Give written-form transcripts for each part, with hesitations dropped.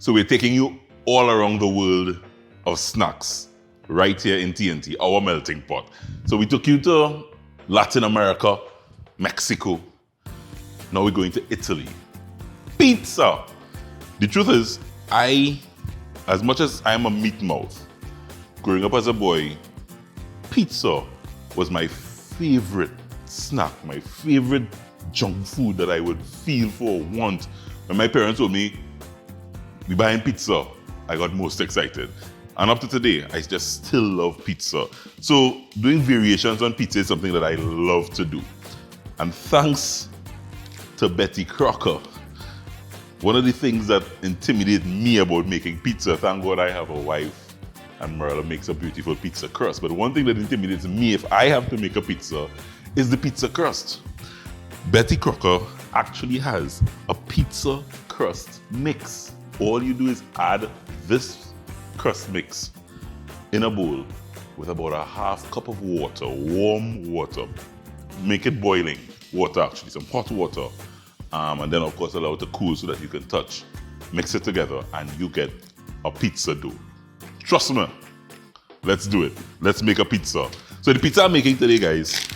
So we're taking you all around the world of snacks right here in TNT, our melting pot. So we took you to Latin America, Mexico. Now we're going to Italy. Pizza! The truth is, as much as I'm a meat mouth, growing up as a boy, pizza was my favorite snack, my favorite junk food that I would feel for, want. When my parents told me, we buying pizza, I got most excited. And up to today, I just still love pizza. So doing variations on pizza is something that I love to do. And thanks to Betty Crocker, one of the things that intimidates me about making pizza, thank God I have a wife and Marilla makes a beautiful pizza crust. But one thing that intimidates me if I have to make a pizza is the pizza crust. Betty Crocker actually has a pizza crust mix. All you do is add this crust mix in a bowl with about a half cup of water, warm water. Make it boiling water actually, some hot water. And then of course allow it to cool so that you can touch. Mix it together and you get a pizza dough. Trust me, let's do it. Let's make a pizza. So the pizza I'm making today, guys,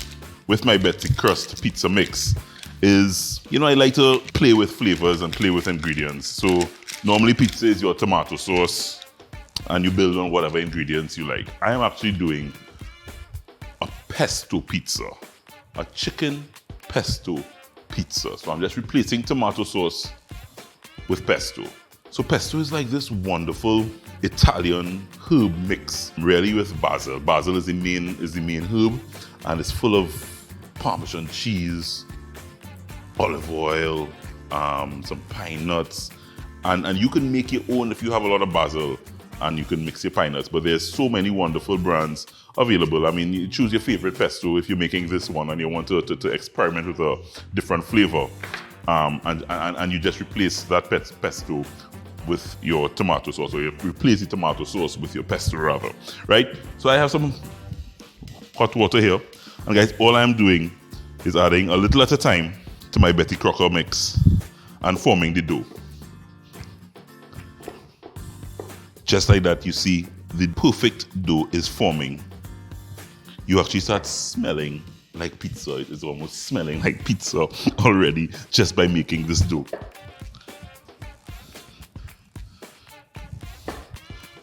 with my Betty Crust pizza mix is, I like to play with flavors and play with ingredients. So normally pizza is your tomato sauce and you build on whatever ingredients you like. I am actually doing a pesto pizza, a chicken pesto pizza. So I'm just replacing tomato sauce with pesto. So pesto is like this wonderful Italian herb mix, really with basil. Basil is the main herb, and it's full of Parmesan cheese, olive oil, some pine nuts, and you can make your own if you have a lot of basil, and you can mix your pine nuts. But there's so many wonderful brands available. I mean, you choose your favorite pesto if you're making this one and you want to experiment with a different flavor, and you just replace that pesto with your tomato sauce, or you replace the tomato sauce with your pesto rather, right? So I have some hot water here, and guys, all I'm doing is adding a little at a time to my Betty Crocker mix and forming the dough. Just like that, you see the perfect dough is forming. You actually start smelling like pizza. It is almost smelling like pizza already just by making this dough.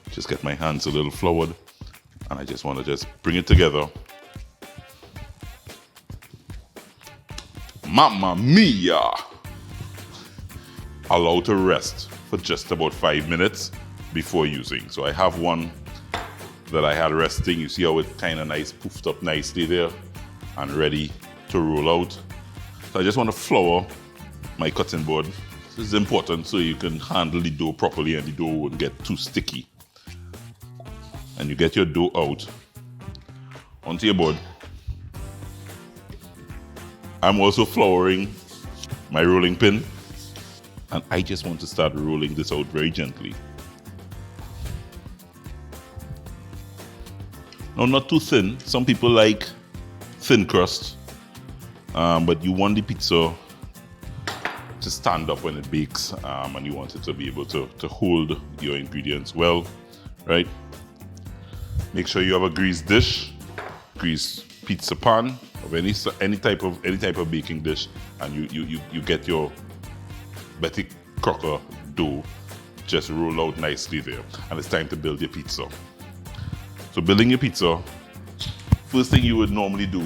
Just get my hands a little floured, and I just want to bring it together. Mamma mia! Allow to rest for just about 5 minutes before using. So I have one that I had resting. You see how it kind of nice, poofed up nicely there and ready to roll out. So I just want to flour my cutting board. This is important so you can handle the dough properly and the dough won't get too sticky. And you get your dough out onto your board. I'm also flouring my rolling pin, and I just want to start rolling this out very gently. Now, not too thin. Some people like thin crust, but you want the pizza to stand up when it bakes, and you want it to be able to hold your ingredients well, right? Make sure you have a greased dish, greased pizza pan of any type of baking dish, and you get your Betty Crocker dough just roll out nicely there, and it's time to build your pizza. So building your pizza, first thing you would normally do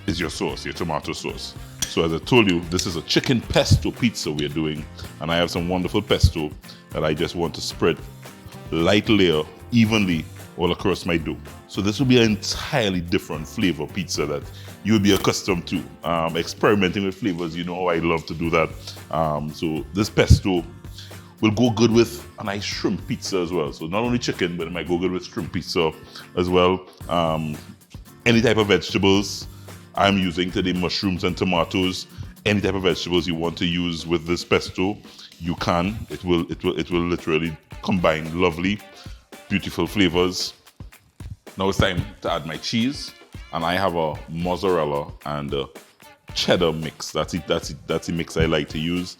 is your sauce, your tomato sauce. So as I told you, this is a chicken pesto pizza we're doing, and I have some wonderful pesto that I just want to spread light layer evenly all across my dough. So this will be an entirely different flavor pizza that you'll be accustomed to. Experimenting with flavors, you know how I love to do that. So this pesto will go good with a nice shrimp pizza as well. So not only chicken, but it might go good with shrimp pizza as well. Any type of vegetables. I'm using today mushrooms and tomatoes. Any type of vegetables you want to use with this pesto, you can. It will literally combine lovely, beautiful flavors. Now it's time to add my cheese, and I have a mozzarella and a cheddar mix. That's the mix I like to use.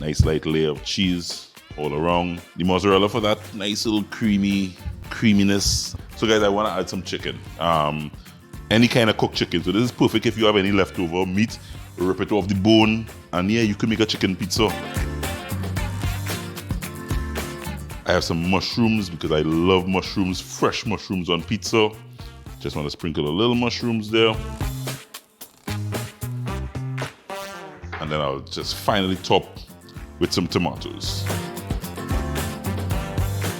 Nice light layer of cheese all around. The mozzarella for that nice little creaminess. So guys, I want to add some chicken. Any kind of cooked chicken. So this is perfect if you have any leftover meat. Rip it off the bone, and yeah, you can make a chicken pizza. I have some mushrooms because I love mushrooms, fresh mushrooms on pizza. Just want to sprinkle a little mushrooms there. And then I'll just finally top with some tomatoes.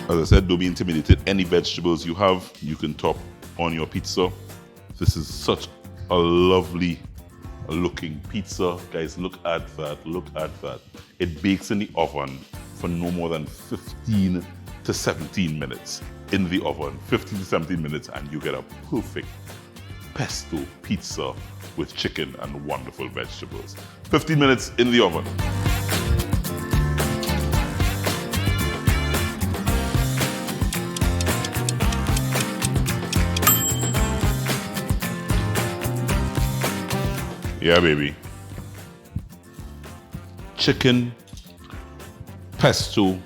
As I said, don't be intimidated. Any vegetables you have, you can top on your pizza. This is such a lovely looking pizza. Guys, look at that, look at that. It bakes in the oven for no more than 15 to 17 minutes in the oven. 15 to 17 minutes and you get a perfect pesto pizza with chicken and wonderful vegetables. 15 minutes in the oven. Yeah, baby. Chicken pesto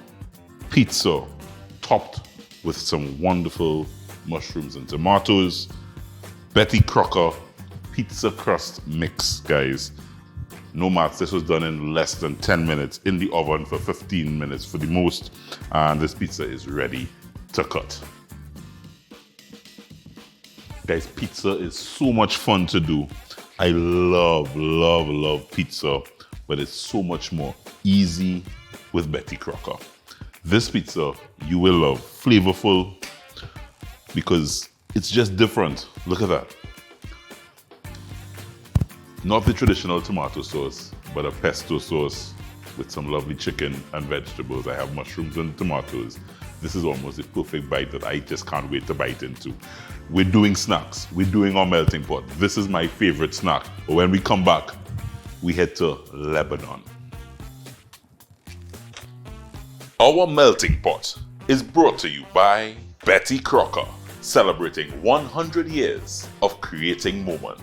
pizza topped with some wonderful mushrooms and tomatoes. Betty Crocker Pizza Crust mix, guys. No maths, this was done in less than 10 minutes in the oven for 15 minutes for the most. And this pizza is ready to cut. Guys, pizza is so much fun to do. I love pizza, but it's so much more easy with Betty Crocker. This pizza you will love, flavorful, because it's just different. Look at that. Not the traditional tomato sauce, but a pesto sauce with some lovely chicken and vegetables. I have mushrooms and tomatoes. This is almost a perfect bite that I just can't wait to bite into. We're doing snacks. We're doing our melting pot. This is my favorite snack. But when we come back, we head to Lebanon. Our melting pot is brought to you by Betty Crocker, celebrating 100 years of creating moments.